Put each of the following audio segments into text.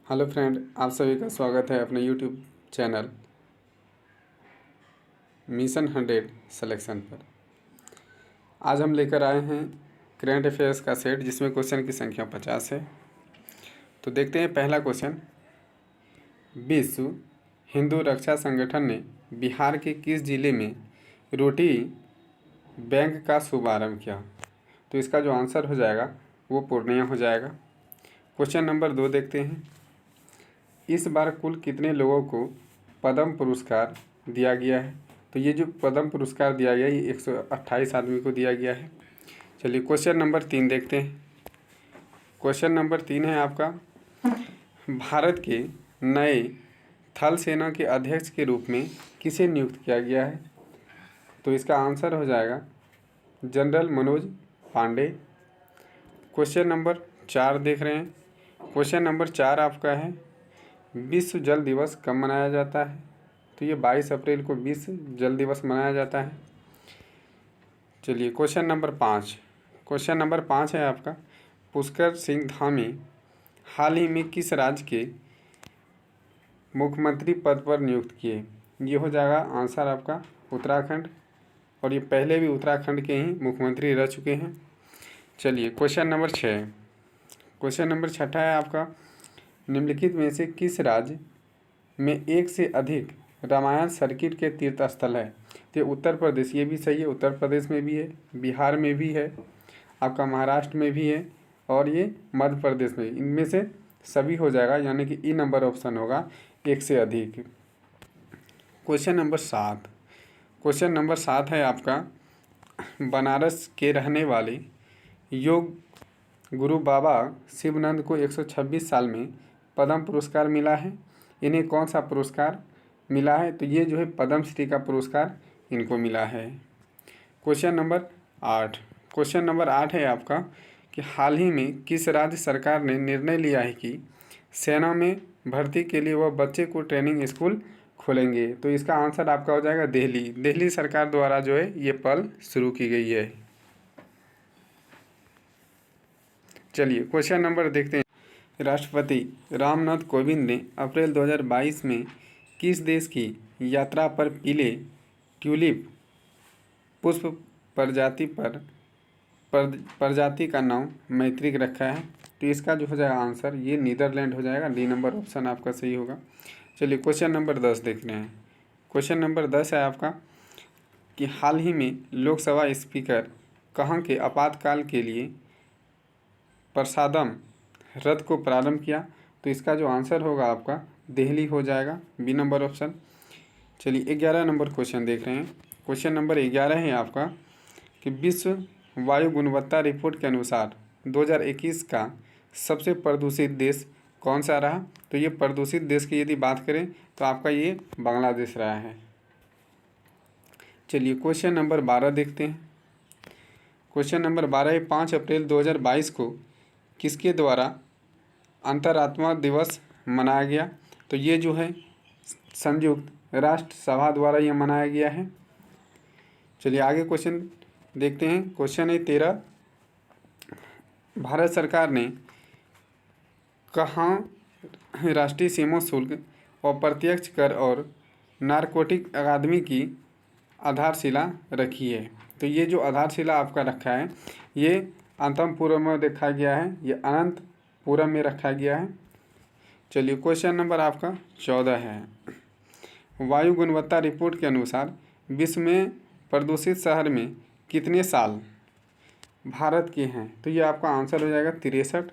Hello friend, आप सभी का स्वागत है अपने यूट्यूब चैनल मिशन 100 सिलेक्शन पर। आज हम लेकर आए हैं करंट अफेयर्स का सेट जिसमें क्वेश्चन की संख्या 50 है। तो देखते हैं पहला क्वेश्चन। विश्व हिंदू रक्षा संगठन ने बिहार के किस जिले में रोटी बैंक का शुभारंभ किया? तो इसका जो आंसर हो जाएगा वो पूर्णिया हो जाएगा। क्वेश्चन नंबर 2 देखते हैं। इस बार कुल कितने लोगों को पद्म पुरस्कार दिया गया है? तो ये जो पद्म पुरस्कार दिया गया ये 128 आदमी को दिया गया है। चलिए क्वेश्चन नंबर 3 देखते हैं। क्वेश्चन नंबर 3 है आपका, भारत के नए थल सेना के अध्यक्ष के रूप में किसे नियुक्त किया गया है? तो इसका आंसर हो जाएगा general Manoj Pandey. Question number 4 देख रहे हैं। क्वेश्चन नंबर 4 आपका है, विश्व जल दिवस कब मनाया जाता है? तो ये 22 अप्रैल को विश्व जल दिवस मनाया जाता है। चलिए क्वेश्चन नंबर 5। क्वेश्चन नंबर 5 है आपका, पुष्कर सिंह धामी हाल ही में किस राज्य के मुख्यमंत्री पद पर नियुक्त किए? ये हो जाएगा आंसर आपका उत्तराखंड, और ये पहले भी उत्तराखंड के ही मुख्यमंत्री रह चुके हैं। चलिए क्वेश्चन नंबर 6। क्वेश्चन नंबर 6 है आपका, निम्नलिखित में से किस राज्य में एक से अधिक रामायण सर्किट के तीर्थ स्थल है? तो उत्तर प्रदेश, ये भी सही है, उत्तर प्रदेश में भी है, बिहार में भी है, आपका महाराष्ट्र में भी है, और ये मध्य प्रदेश में। इनमें से सभी हो जाएगा, यानी कि ई नंबर ऑप्शन होगा एक से अधिक। Question number 7। क्वेश्चन नंबर 7 है आपका, बनारस के रहने वाले योग गुरु बाबा शिवानंद को 126 साल में पद्म पुरस्कार मिला है। इन्हें कौन सा पुरस्कार मिला है? तो ये जो है पद्मश्री का पुरस्कार इनको मिला है। Question number 8। क्वेश्चन नंबर 8 है आपका कि हाल ही में किस राज्य सरकार ने निर्णय लिया है कि सेना में भर्ती के लिए वह बच्चे को ट्रेनिंग स्कूल खोलेंगे? तो इसका आंसर आपका हो जाएगा दिल्ली। दिल्ली सरकार द्वारा जो है ये पहल शुरू की गई है। चलिए क्वेश्चन नंबर देखते हैं। राष्ट्रपति रामनाथ कोविंद ने अप्रैल 2022 में किस देश की यात्रा पर पीले ट्यूलिप पुष्प प्रजाति का नाम मैत्रिक रखा है? तो इसका जो हो जाएगा आंसर ये नीदरलैंड हो जाएगा। डी नंबर ऑप्शन आपका सही होगा। चलिए क्वेश्चन नंबर 10 देख रहे हैं। क्वेश्चन नंबर 10 है आपका कि हाल ही में लोकसभा स्पीकर कहाँ के आपातकाल के लिए प्रसादम रथ को प्रारंभ किया? तो इसका जो आंसर होगा आपका दिल्ली हो जाएगा, बी नंबर ऑप्शन। चलिए 11 नंबर क्वेश्चन देख रहे हैं। क्वेश्चन नंबर 11 है आपका कि विश्व वायु गुणवत्ता रिपोर्ट के अनुसार 2021 का सबसे प्रदूषित देश कौन सा रहा? तो ये प्रदूषित देश की यदि बात करें तो आपका ये बांग्लादेश रहा है। चलिए क्वेश्चन नंबर 12 देखते हैं। क्वेश्चन नंबर 12 है, 5 अप्रैल 2022 को किसके द्वारा अंतरात्मा दिवस मनाया गया? तो ये जो है संयुक्त राष्ट्र सभा द्वारा ये मनाया गया है। चलिए आगे क्वेश्चन देखते हैं। क्वेश्चन है 13, भारत सरकार ने कहाँ राष्ट्रीय सीमा शुल्क और प्रत्यक्ष कर और नारकोटिक अकादमी की आधारशिला रखी है? तो ये जो आधारशिला आपका रखा है ये अंतमपुरम में देखा गया है, ये अनंतपुरम में रखा गया है। चलिए क्वेश्चन नंबर आपका 14 है, वायु गुणवत्ता रिपोर्ट के अनुसार विश्व में प्रदूषित शहर में कितने साल भारत के हैं? तो ये आपका आंसर हो जाएगा 63।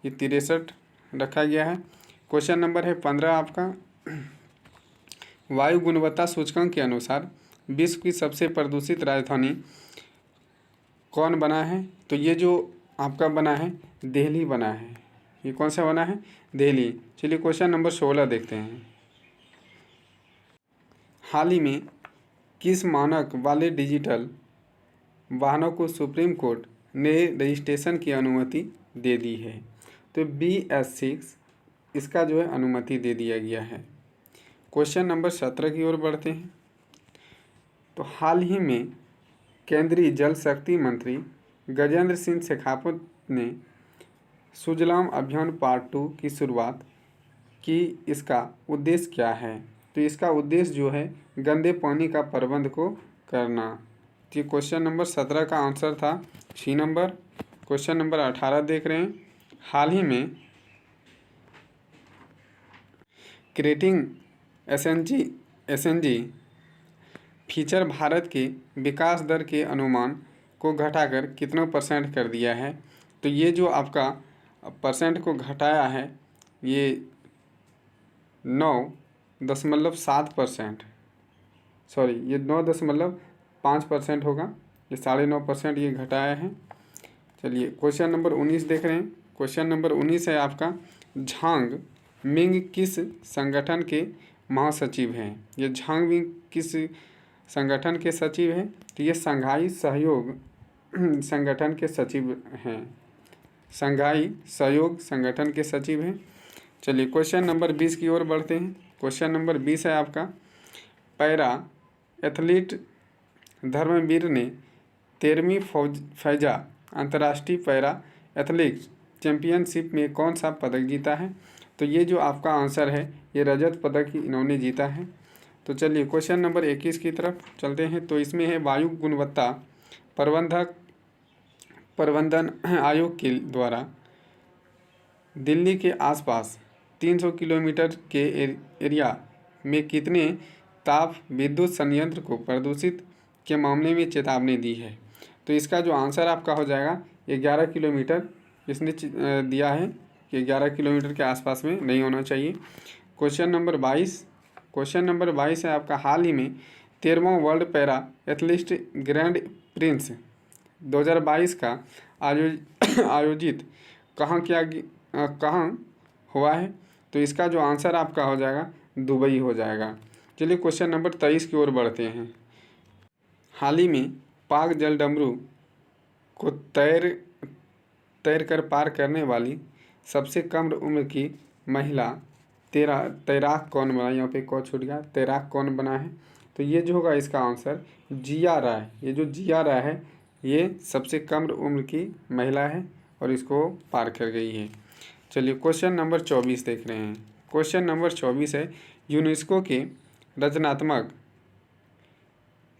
ये 63 रखा गया है। क्वेश्चन नंबर है 15 आपका, वायु गुणवत्ता सूचकांक के अनुसार विश्व की सबसे प्रदूषित राजधानी कौन बना है? तो ये जो आपका बना है दिल्ली बना है। ये कौन सा बना है? दिल्ली। चलिए क्वेश्चन नंबर 16 देखते हैं। हाल ही में किस मानक वाले डिजिटल वाहनों को सुप्रीम कोर्ट ने रजिस्ट्रेशन की अनुमति दे दी है? तो BS6 इसका जो है अनुमति दे दिया गया है। क्वेश्चन नंबर 17 की ओर बढ़ते हैं। तो हाल ही में केंद्रीय जल शक्ति मंत्री गजेंद्र सिंह शेखावत ने सुजलाम अभियान पार्ट 2 की शुरुआत कि इसका उद्देश्य क्या है। तो इसका उद्देश्य जो है गंदे पानी का प्रबंध को करना। तो ये क्वेश्चन नंबर 17 का आंसर था 6 नंबर। क्वेश्चन नंबर 18 देख रहे हैं। हाल ही में क्रिएटिंग एसएनजी फीचर भारत के विकास दर के अनुमान को घटाकर कितना % कर दिया है। तो ये जो आपका % को घटाया है ये 9.7%, सॉरी ये 9.5% होगा, ये 9.5% ये घटाया है। चलिए क्वेश्चन नंबर 19 देख रहे हैं। क्वेश्चन नंबर 19 है आपका, झांग मिंग किस संगठन के महासचिव हैं। ये झांग मिंग किस संगठन के सचिव हैं। तो ये संघाई सहयोग संगठन के सचिव हैं, संघाई सहयोग संगठन के सचिव हैं। चलिए क्वेश्चन नंबर 20 की ओर बढ़ते हैं। क्वेश्चन नंबर 20 है आपका, पैरा एथलीट धर्मवीर ने 13वीं फैजा अंतर्राष्ट्रीय पैरा एथलेटिक्स चैंपियनशिप में कौन सा पदक जीता है। तो ये जो आपका आंसर है ये रजत पदक ही इन्होंने जीता है। तो चलिए क्वेश्चन नंबर 21 की तरफ चलते हैं। तो इसमें है, वायु गुणवत्ता प्रबंधन आयोग के द्वारा दिल्ली के आसपास 300 किलोमीटर के एरिया में कितने ताप विद्युत संयंत्र को प्रदूषित के मामले में चेतावनी दी है। तो इसका जो आंसर आपका हो जाएगा 11 किलोमीटर इसने दिया है कि 11 किलोमीटर के आसपास में नहीं होना चाहिए। क्वेश्चन नंबर 22 है आपका, हाल ही में 13वां world para athlete grand prix 2022 का आयोजित कहाँ हुआ है। तो इसका जो आंसर आपका हो जाएगा दुबई हो जाएगा। चलिए क्वेश्चन नंबर 23 की ओर बढ़ते हैं। हाल ही में पाक जलडमरू को तैर कर पार करने वाली सबसे कम उम्र की महिला तैराक कौन बना। यहाँ पे कौन छूट गया, तैराक कौन बना है। तो ये जो होगा इसका आंसर जिया राय। ये जो जिया राय है ये सबसे कम उम्र की महिला है और इसको पार कर गई है। चलिए क्वेश्चन नंबर 24 देख रहे हैं। क्वेश्चन नंबर 24 है, यूनेस्को के रचनात्मक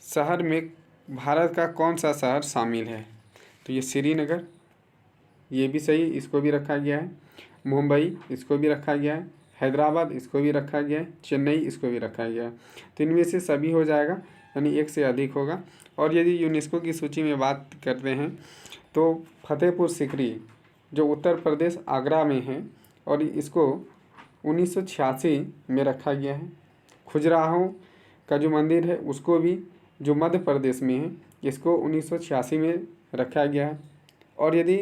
शहर में भारत का कौन सा शहर शामिल है। तो ये श्रीनगर, ये भी सही, इसको भी रखा गया है। मुंबई, इसको भी रखा गया है। हैदराबाद, इसको भी रखा गया है। चेन्नई, इसको भी रखा गया है। तो इनमें से सभी हो जाएगा, यानी एक से अधिक होगा। और यदि यूनेस्को की सूची में बात करते हैं तो फतेहपुर सिकरी जो उत्तर प्रदेश आगरा में है और इसको 1986 में रखा गया है। खजुराहो का जो मंदिर है उसको भी, जो मध्य प्रदेश में है, इसको 1986 में रखा गया है। और यदि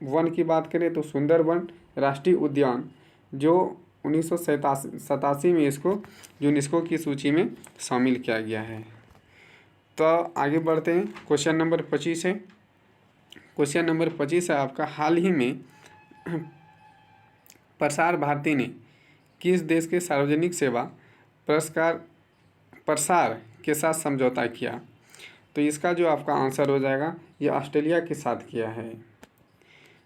वन की बात करें तो सुंदरवन राष्ट्रीय उद्यान जो 1987 में इसको यूनेस्को की सूची में शामिल किया गया है। तो आगे बढ़ते हैं। क्वेश्चन नंबर 25 है। क्वेश्चन नंबर 25 है आपका, हाल ही में प्रसार भारती ने किस देश के सार्वजनिक सेवा प्रसार के साथ समझौता किया। तो इसका जो आपका आंसर हो जाएगा ये ऑस्ट्रेलिया के साथ किया है।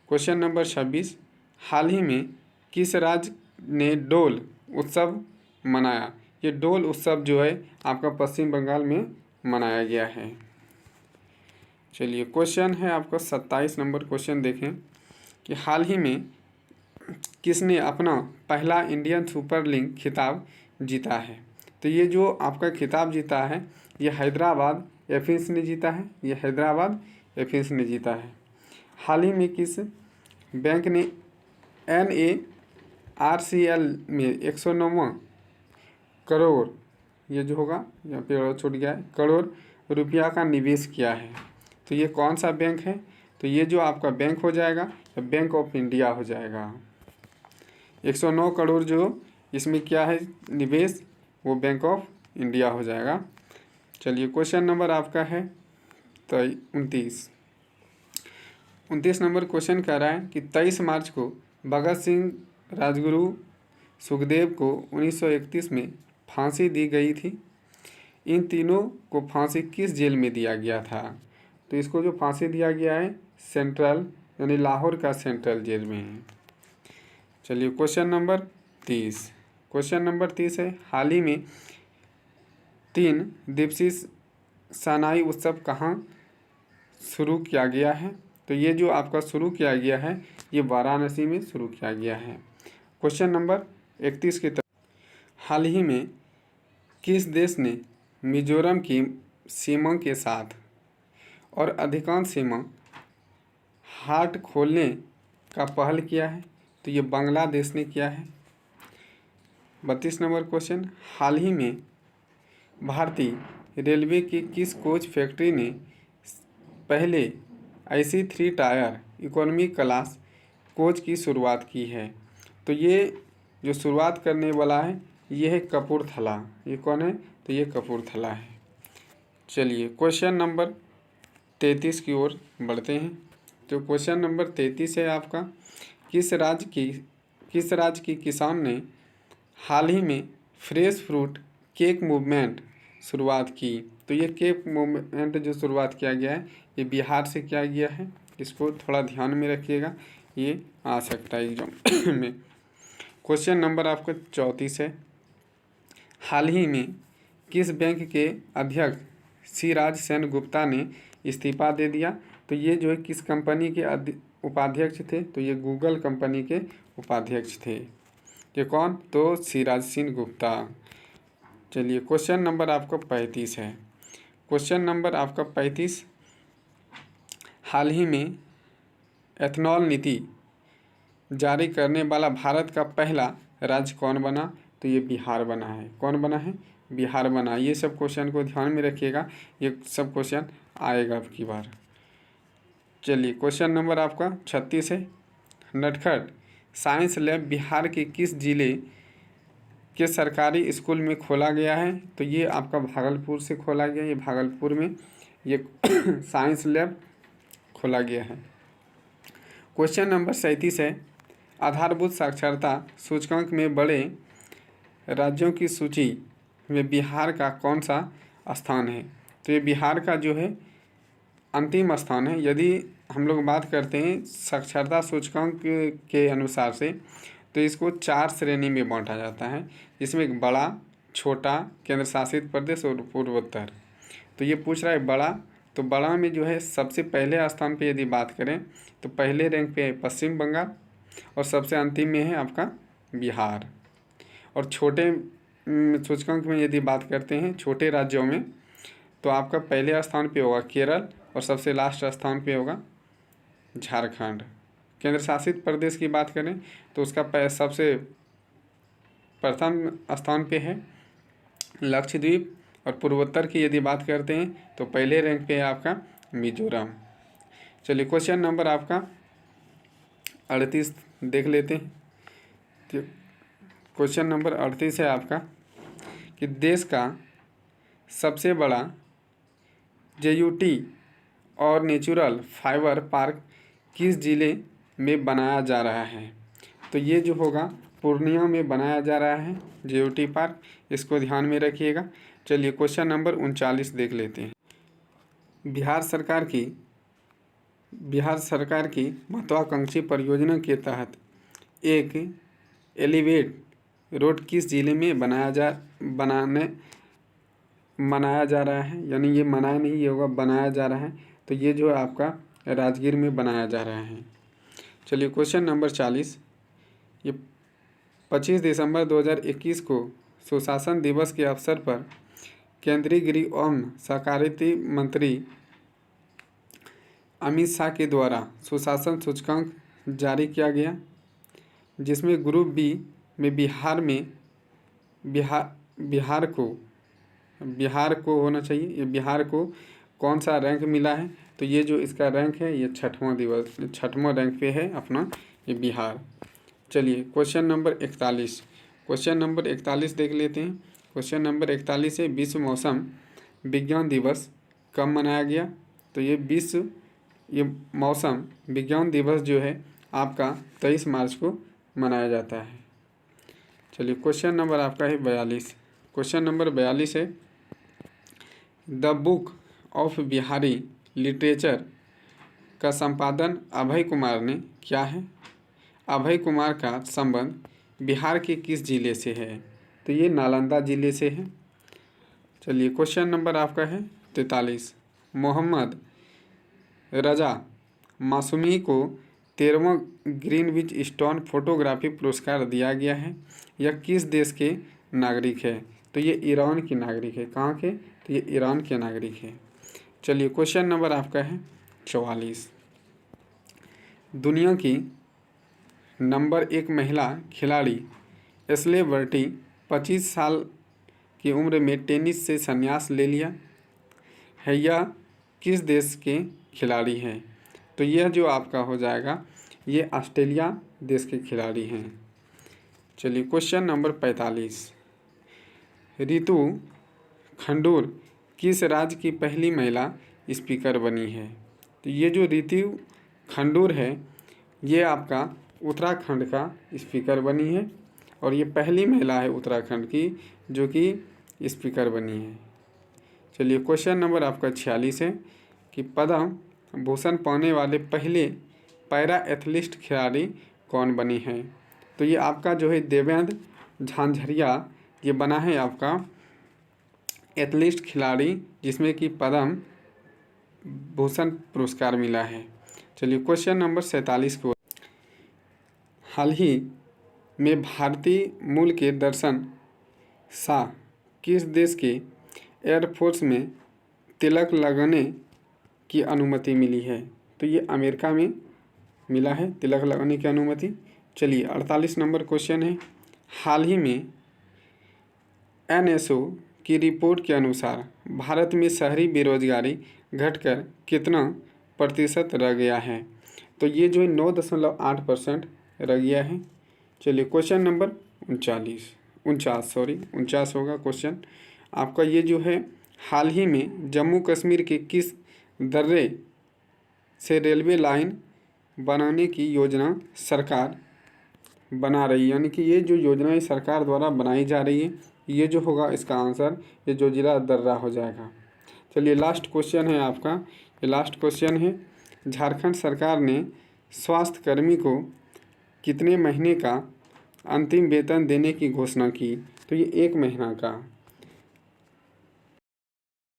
क्वेश्चन नंबर 26, हाल ही में किस राज्य ने डोल उत्सव मनाया। ये डोल उत्सव जो है आपका पश्चिम बंगाल में मनाया गया है। चलिए क्वेश्चन है आपका 27 नंबर क्वेश्चन देखें कि हाल ही में किसने अपना पहला इंडियन सुपर लीग खिताब जीता है। तो ये जो आपका खिताब जीता है ये हैदराबाद एफिस ने जीता है। ये हैदराबाद एफिस ने जीता है। हाल ही में किस बैंक ने NARCL में 109 करोड़, ये जो होगा यहाँ पे छूट गया है, करोड़ रुपया का निवेश किया है। तो ये कौन सा बैंक है। तो ये जो आपका बैंक हो जाएगा बैंक ऑफ इंडिया हो जाएगा। 109 करोड़ जो इसमें क्या है निवेश, वो बैंक ऑफ इंडिया हो जाएगा। चलिए क्वेश्चन नंबर आपका है तो 29 नंबर क्वेश्चन कह रहा है कि 23 मार्च को भगत सिंह, राजगुरु, सुखदेव को 1931 में फांसी दी गई थी। इन तीनों को फांसी किस जेल में दिया गया था। तो इसको जो फांसी दिया गया है सेंट्रल यानी लाहौर का सेंट्रल जेल में है। चलिए क्वेश्चन नंबर 30। क्वेश्चन नंबर 30 है, हाल ही में 3 दिवसीय सानाई उत्सव कहाँ शुरू किया गया है? तो ये जो आपका शुरू किया गया है ये वाराणसी में शुरू किया गया है। क्वेश्चन नंबर 31 की तरफ, हाल ही में किस देश ने मिजोरम की सीमा के साथ और अधिकांश सीमा हाट खोलने का पहल किया है? तो ये बांग्लादेश ने किया है। 32 नंबर क्वेश्चन, हाल ही में भारतीय रेलवे की किस कोच फैक्ट्री ने पहले ऐसी 3 टायर इकोनॉमी क्लास कोच की शुरुआत की है? तो ये जो शुरुआत करने वाला है ये है कपूरथला। ये कौन है? तो ये कपूरथला है। चलिए क्वेश्चन नंबर 33 की ओर बढ़ते हैं। तो क्वेश्चन नंबर 33 है आपका, किस राज्य की किसान ने हाल ही में फ्रेश फ्रूट केक मूवमेंट शुरुआत की? तो ये केक मूवमेंट जो शुरुआत किया गया है ये बिहार से किया गया है। इसको थोड़ा ध्यान में रखिएगा, ये आ सकता है एग्जाम में। क्वेश्चन नंबर आपका 34 है, हाल ही में किस बैंक के अध्यक्ष शिवराज सेनगुप्ता ने इस्तीफा दे दिया? तो ये जो है किस कंपनी के उपाध्यक्ष थे? तो ये गूगल कंपनी के उपाध्यक्ष थे। ये कौन? तो शिवराज सेनगुप्ता। चलिए क्वेश्चन नंबर आपका 35 है। क्वेश्चन नंबर आपका 35, हाल ही में एथनॉल नीति जारी करने वाला भारत का पहला राज्य कौन बना? तो ये बिहार बना है। कौन बना है? बिहार बना। ये सब क्वेश्चन को ध्यान में रखिएगा, ये सब क्वेश्चन आएगा अब की बार। चलिए क्वेश्चन नंबर आपका 36 है, नटखट साइंस लैब बिहार के किस जिले के सरकारी स्कूल में खोला गया है? तो ये आपका भागलपुर से खोला गया है। ये भागलपुर में ये साइंस लैब खोला गया है। क्वेश्चन नंबर 37 है, आधारभूत साक्षरता सूचकांक में बड़े राज्यों की सूची में बिहार का कौन सा स्थान है? तो ये बिहार का जो है अंतिम स्थान है। यदि हम लोग बात करते हैं साक्षरता सूचकांक के अनुसार से, तो इसको 4 श्रेणी में बांटा जाता है, जिसमें एक बड़ा, छोटा, केंद्र शासित प्रदेश और पूर्वोत्तर। तो ये पूछ रहा है बड़ा, तो बड़ा में जो है सबसे पहले स्थान पे यदि बात करें तो पहले रैंक पे है पश्चिम बंगाल और सबसे अंतिम में है आपका बिहार। और छोटे सूचकांक में यदि बात करते हैं छोटे राज्यों में, तो आपका पहले स्थान पे होगा केरल और सबसे लास्ट स्थान पे होगा झारखंड। केंद्र शासित प्रदेश की बात करें तो उसका सबसे प्रथम स्थान पे है लक्षद्वीप, और पूर्वोत्तर की यदि बात करते हैं तो पहले रैंक पे है आपका मिजोरम। चलिए क्वेश्चन नंबर आपका 38 देख लेते हैं। तो क्वेश्चन नंबर 38 है आपका कि देश का सबसे बड़ा JUT और नेचुरल फाइबर पार्क किस जिले में बनाया जा रहा है? तो ये जो होगा पूर्णिया में बनाया जा रहा है JUT पार्क, इसको ध्यान में रखिएगा। चलिए क्वेश्चन नंबर 39 देख लेते हैं। बिहार सरकार की महत्वाकांक्षी परियोजना के तहत एक एलिवेट रोड किस जिले में मनाया जा रहा है? यानी ये मनाया नहीं, ये होगा बनाया जा रहा है। तो ये जो है आपका राजगीर में बनाया जा रहा है। चलिए क्वेश्चन नंबर 40, ये 25 दिसंबर 2021 को सुशासन दिवस के अवसर पर केंद्रीय गृह एवं सहकारिता मंत्री अमित शाह के द्वारा सुशासन सूचकांक जारी किया गया, जिसमें ग्रुप बी में बिहार को होना चाहिए। ये बिहार को कौन सा रैंक मिला है? तो ये जो इसका रैंक है ये 6वां रैंक पे है अपना ये बिहार। चलिए क्वेश्चन नंबर 41 देख लेते हैं। क्वेश्चन नंबर 41 है, विश्व मौसम विज्ञान दिवस कब मनाया गया? तो ये मौसम विज्ञान दिवस जो है आपका 23 मार्च को मनाया जाता है। चलिए क्वेश्चन नंबर आपका है 42। क्वेश्चन नंबर 42 है, the book of Bihari literature का संपादन अभय कुमार ने किया है। अभय कुमार का संबंध बिहार के किस ज़िले से है? तो ये नालंदा ज़िले से है। चलिए क्वेश्चन नंबर आपका है 43। मोहम्मद रजा मासूमी को 13वां ग्रीनविच स्टोन फोटोग्राफी पुरस्कार दिया गया है। यह किस देश के नागरिक है? तो ये ईरान के नागरिक है। कहाँ के? तो ये ईरान के नागरिक है। चलिए क्वेश्चन नंबर आपका है 44। दुनिया की नंबर 1 महिला खिलाड़ी एश्ले बर्टी 25 साल की उम्र में टेनिस से संन्यास ले लिया है। यह किस देश के खिलाड़ी हैं? तो यह जो आपका हो जाएगा ये ऑस्ट्रेलिया देश के खिलाड़ी हैं। चलिए क्वेश्चन नंबर 45। रितु खंडूर किस राज्य की पहली महिला स्पीकर बनी है? तो ये जो रितु खंडूर है ये आपका उत्तराखंड का स्पीकर बनी है और ये पहली महिला है उत्तराखंड की जो कि स्पीकर बनी है। चलिए क्वेश्चन नंबर आपका 46 है कि पद्म भूषण पाने वाले पहले पैरा एथलीट खिलाड़ी कौन बने हैं? तो ये आपका जो है देवेंद्र झांझरिया ये बना है आपका एथलीट खिलाड़ी जिसमें कि पद्म भूषण पुरस्कार मिला है। चलिए क्वेश्चन नंबर 47 को हाल ही में भारतीय मूल के दर्शन शाह किस देश के एयरफोर्स में तिलक लगाने की अनुमति मिली है? तो ये अमेरिका में मिला है तिलक लगाने की अनुमति। चलिए 48 नंबर क्वेश्चन है। हाल ही में NSO की रिपोर्ट के अनुसार भारत में शहरी बेरोजगारी घटकर कितना प्रतिशत रह गया है? तो ये जो है 9.8% रह गया है। चलिए क्वेश्चन नंबर 49 होगा क्वेश्चन आपका। ये जो है हाल ही में जम्मू कश्मीर के किस दर्रे से रेलवे लाइन बनाने की योजना सरकार बना रही है? यानी कि ये जो योजनाएं सरकार द्वारा बनाई जा रही है ये जो होगा इसका आंसर ये जो जिला दर्रा हो जाएगा। चलिए लास्ट क्वेश्चन है आपका। ये लास्ट क्वेश्चन है झारखंड सरकार ने स्वास्थ्य कर्मी को कितने महीने का अंतिम वेतन देने की घोषणा की? तो ये 1 महीना का